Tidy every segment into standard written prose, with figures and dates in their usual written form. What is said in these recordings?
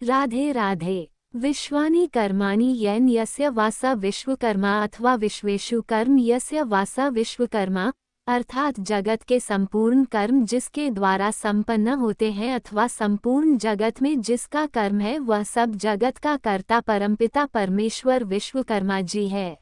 राधे राधे। विश्वानि कर्माणि येन यस्य वासा विश्वकर्मा अथवा विश्वेषु कर्म यस्य वासा विश्वकर्मा, अर्थात जगत के संपूर्ण कर्म जिसके द्वारा संपन्न होते हैं अथवा संपूर्ण जगत में जिसका कर्म है वह सब जगत का कर्ता परमपिता परमेश्वर विश्वकर्मा जी है।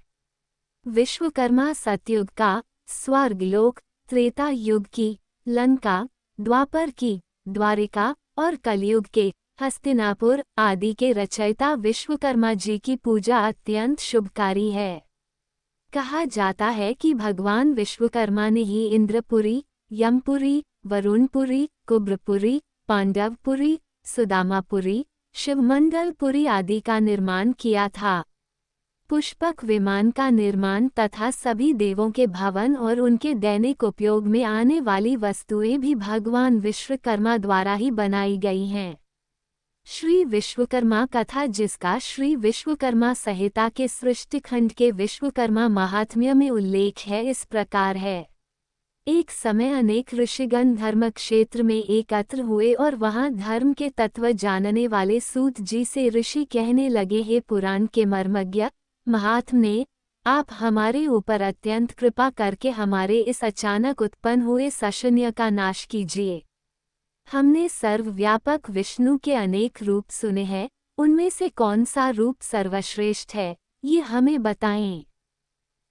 विश्वकर्मा सतयुग का, स्वर्गलोक, त्रेता युग की, लंका, द्वापर की, द्वारिका और कलयुग के, हस्तिनापुर आदि के रचयिता विश्वकर्मा जी की पूजा अत्यंत शुभकारी है। कहा जाता है कि भगवान विश्वकर्मा ने ही इंद्रपुरी, यमपुरी, वरुणपुरी, कुब्रपुरी, पांडवपुरी, सुदामापुरी, शिवमंडलपुरी आदि का निर्माण किया था। पुष्पक विमान का निर्माण तथा सभी देवों के भवन और उनके दैनिक उपयोग में आने वाली वस्तुएं भी भगवान विश्वकर्मा द्वारा ही बनाई गई हैं। श्री विश्वकर्मा कथा, जिसका श्री विश्वकर्मा संहिता के सृष्टिखंड के विश्वकर्मा महात्म्य में उल्लेख है, इस प्रकार है। एक समय अनेक ऋषिगण धर्म क्षेत्र में एकत्र हुए और वहां धर्म के तत्व जानने वाले सूत जी से ऋषि कहने लगे, हे पुराण के मर्मज्ञ महात्मने, आप हमारे ऊपर अत्यंत कृपा करके हमारे इस अचानक उत्पन्न हुए सशन्य का नाश कीजिए। हमने सर्वव्यापक विष्णु के अनेक रूप सुने हैं, उनमें से कौन सा रूप सर्वश्रेष्ठ है, ये हमें बताएं।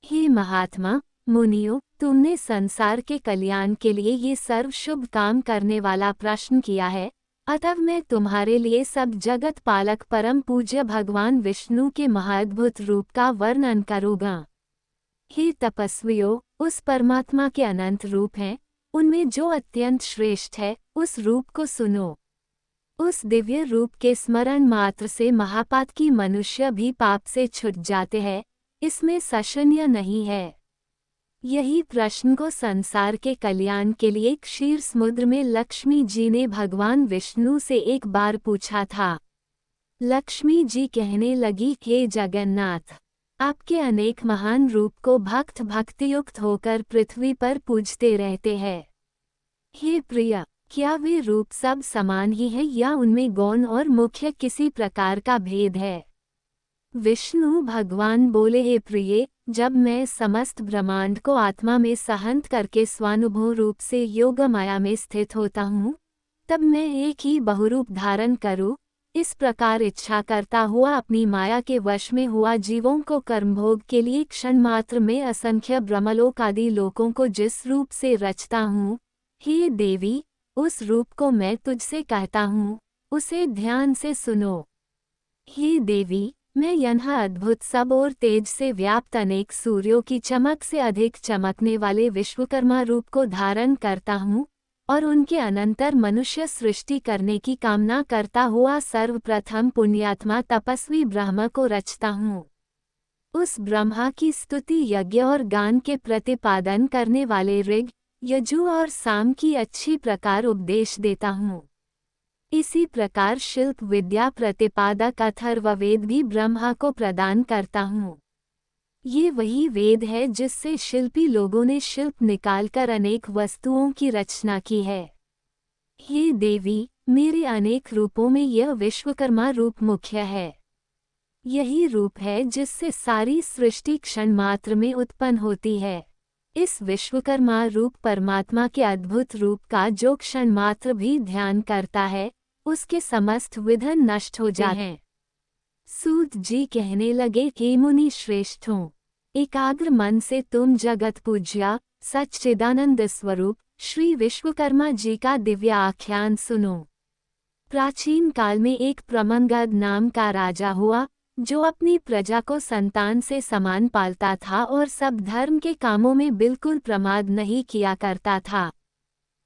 हे महात्मा मुनियों, तुमने संसार के कल्याण के लिए ये सर्व शुभ काम करने वाला प्रश्न किया है, अतः मैं तुम्हारे लिए सब जगत पालक परम पूज्य भगवान विष्णु के महाअद्भुत रूप का वर्णन करूँगा। हे तपस्वियों, उस परमात्मा के अनंत रूप हैं, उनमें जो अत्यंत श्रेष्ठ है, उस रूप को सुनो। उस दिव्य रूप के स्मरण मात्र से महापातकी मनुष्य भी पाप से छूट जाते हैं, इसमें संशय नहीं है। यही प्रश्न को संसार के कल्याण के लिए क्षीर समुद्र में लक्ष्मी जी ने भगवान विष्णु से एक बार पूछा था। लक्ष्मी जी कहने लगी, हे जगन्नाथ, आपके अनेक महान रूप को भक्त भक्तियुक्त होकर पृथ्वी पर पूजते रहते हैं। हे प्रिय, क्या वे रूप सब समान ही है या उनमें गौण और मुख्य किसी प्रकार का भेद है? विष्णु भगवान बोले, हे प्रिय, जब मैं समस्त ब्रह्मांड को आत्मा में सहंत करके स्वानुभव रूप से योग माया में स्थित होता हूँ, तब मैं एक ही बहुरूप धारण करूँ, इस प्रकार इच्छा करता हुआ अपनी माया के वश में हुआ जीवों को कर्मभोग के लिए क्षण मात्र में असंख्य ब्रह्मलोक आदि लोकों को जिस रूप से रचता हूँ, हे देवी, उस रूप को मैं तुझसे कहता हूँ, उसे ध्यान से सुनो। हे देवी, मैं यह अद्भुत सब और तेज से व्याप्त अनेक सूर्यों की चमक से अधिक चमकने वाले विश्वकर्मा रूप को धारण करता हूँ और उनके अनंतर मनुष्य सृष्टि करने की कामना करता हुआ सर्वप्रथम पुण्यात्मा तपस्वी ब्रह्म को रचता हूँ। उस ब्रह्मा की स्तुति यज्ञ और गान के प्रतिपादन करने वाले ऋग, यजु और साम की अच्छी प्रकार उपदेश देता हूँ। इसी प्रकार शिल्प विद्या प्रतिपादक अथर्ववेद भी ब्रह्मा को प्रदान करता हूँ। ये वही वेद है जिससे शिल्पी लोगों ने शिल्प निकालकर अनेक वस्तुओं की रचना की है। हे देवी, मेरे अनेक रूपों में यह विश्वकर्मा रूप मुख्य है। यही रूप है जिससे सारी सृष्टि क्षण मात्र में उत्पन्न होती है। इस विश्वकर्मा रूप परमात्मा के अद्भुत रूप का जो क्षण मात्र भी ध्यान करता है, उसके समस्त विघ्न नष्ट हो जाते हैं। सूत जी कहने लगे, हे मुनि श्रेष्ठों, एकाग्र मन से तुम जगत पूज्या सच्चिदानंद स्वरूप श्री विश्वकर्मा जी का दिव्य आख्यान सुनो। प्राचीन काल में एक प्रमंगद नाम का राजा हुआ, जो अपनी प्रजा को संतान से समान पालता था और सब धर्म के कामों में बिल्कुल प्रमाद नहीं किया करता था।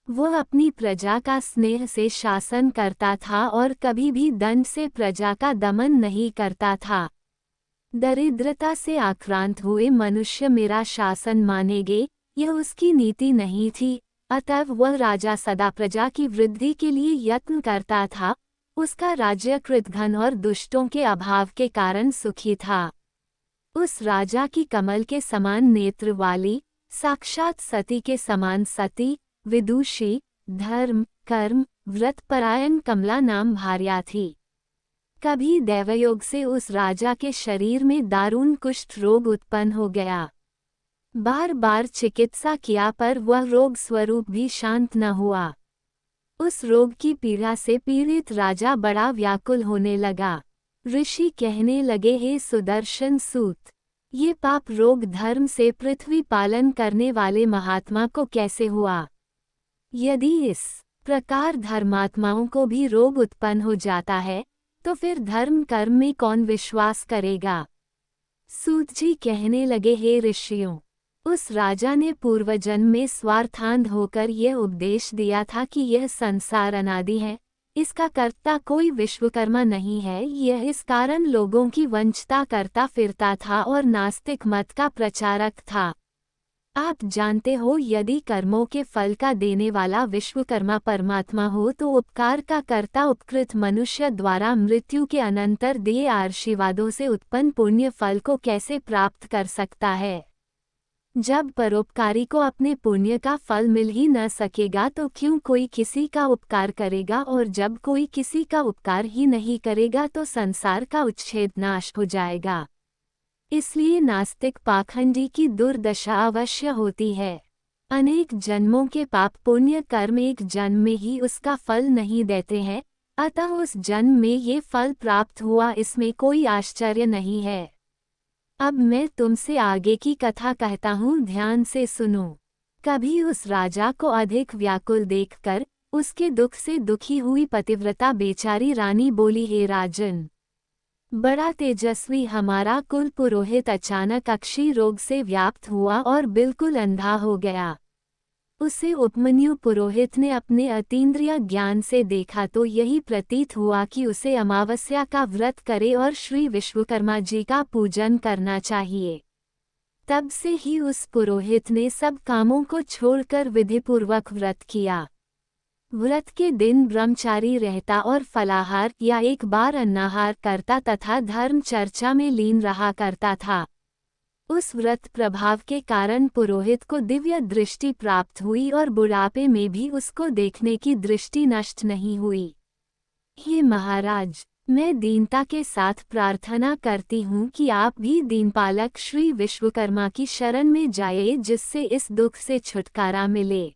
वह अपनी प्रजा का स्नेह से शासन करता था और कभी भी दंड से प्रजा का दमन नहीं करता था। दरिद्रता से आक्रांत हुए मनुष्य मेरा शासन मानेंगे, यह उसकी नीति नहीं थी, अतः वह राजा सदा प्रजा की वृद्धि के लिए यत्न करता था। उसका राज्य कृतघ्न और दुष्टों के अभाव के कारण सुखी था। उस राजा की कमल के समान नेत्र वाली, साक्षात सती के समान सती, विदुषी, धर्म, कर्म, व्रतपरायण कमला नाम भार्या थी। कभी दैवयोग से उस राजा के शरीर में दारुण कुष्ठ रोग उत्पन्न हो गया। बार बार चिकित्सा किया पर वह रोग स्वरूप भी शांत न हुआ। उस रोग की पीड़ा से पीड़ित राजा बड़ा व्याकुल होने लगा। ऋषि कहने लगे, हे सुदर्शन सूत, ये पाप रोग धर्म से पृथ्वी पालन करने वाले महात्मा को कैसे हुआ? यदि इस प्रकार धर्मात्माओं को भी रोग उत्पन्न हो जाता है तो फिर धर्म कर्म में कौन विश्वास करेगा? सूत जी कहने लगे, हे ऋषियों, उस राजा ने पूर्वजन्म में स्वार्थांध होकर यह उपदेश दिया था कि यह संसार अनादि है, इसका कर्ता कोई विश्वकर्मा नहीं है। यह इस कारण लोगों की वंचिता करता फिरता था और नास्तिक मत का प्रचारक था। आप जानते हो, यदि कर्मों के फल का देने वाला विश्वकर्मा परमात्मा हो तो उपकार का कर्ता उपकृत मनुष्य द्वारा मृत्यु के अनंतर दिए आशीर्वादों से उत्पन्न पुण्य फल को कैसे प्राप्त कर सकता है? जब परोपकारी को अपने पुण्य का फल मिल ही न सकेगा तो क्यों कोई किसी का उपकार करेगा, और जब कोई किसी का उपकार ही नहीं करेगा तो संसार का उच्छेद नाश हो जाएगा। इसलिए नास्तिक पाखंडी की दुर्दशा अवश्य होती है। अनेक जन्मों के पाप पुण्य कर्म एक जन्म में ही उसका फल नहीं देते हैं, अतः उस जन्म में ये फल प्राप्त हुआ, इसमें कोई आश्चर्य नहीं है। अब मैं तुमसे आगे की कथा कहता हूँ, ध्यान से सुनो। कभी उस राजा को अधिक व्याकुल देखकर उसके दुख से दुखी हुई पतिव्रता बेचारी रानी बोली, हे राजन, बड़ा तेजस्वी हमारा कुल पुरोहित अचानक अक्षय रोग से व्याप्त हुआ और बिल्कुल अंधा हो गया। उसे उपमन्यु पुरोहित ने अपने अतीन्द्रिय ज्ञान से देखा तो यही प्रतीत हुआ कि उसे अमावस्या का व्रत करे और श्री विश्वकर्मा जी का पूजन करना चाहिए। तब से ही उस पुरोहित ने सब कामों को छोड़कर विधिपूर्वक व्रत किया। व्रत के दिन ब्रह्मचारी रहता और फलाहार या एक बार अन्नाहार करता तथा धर्म चर्चा में लीन रहा करता था। उस व्रत प्रभाव के कारण पुरोहित को दिव्य दृष्टि प्राप्त हुई और बुढ़ापे में भी उसको देखने की दृष्टि नष्ट नहीं हुई। हे महाराज, मैं दीनता के साथ प्रार्थना करती हूँ कि आप भी दीनपालक श्री विश्वकर्मा की शरण में जाइए, जिससे इस दुख से छुटकारा मिले।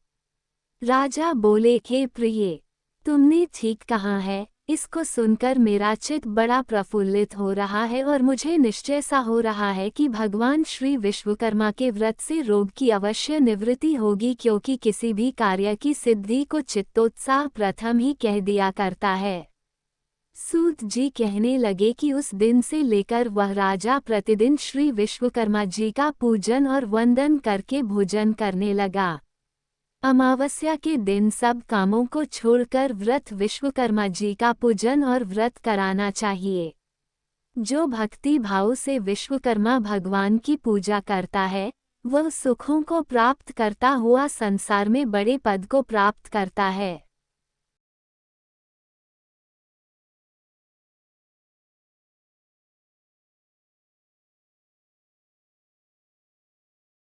राजा बोले, हे प्रिय, तुमने ठीक कहा है। इसको सुनकर मेरा चित्त बड़ा प्रफुल्लित हो रहा है और मुझे निश्चय सा हो रहा है कि भगवान श्री विश्वकर्मा के व्रत से रोग की अवश्य निवृत्ति होगी, क्योंकि किसी भी कार्य की सिद्धि को चित्तोत्साह प्रथम ही कह दिया करता है। सूत जी कहने लगे कि उस दिन से लेकर वह राजा प्रतिदिन श्री विश्वकर्मा जी का पूजन और वंदन करके भोजन करने लगा। अमावस्या के दिन सब कामों को छोड़कर व्रत विश्वकर्मा जी का पूजन और व्रत कराना चाहिए। जो भक्ति भाव से विश्वकर्मा भगवान की पूजा करता है वह सुखों को प्राप्त करता हुआ संसार में बड़े पद को प्राप्त करता है।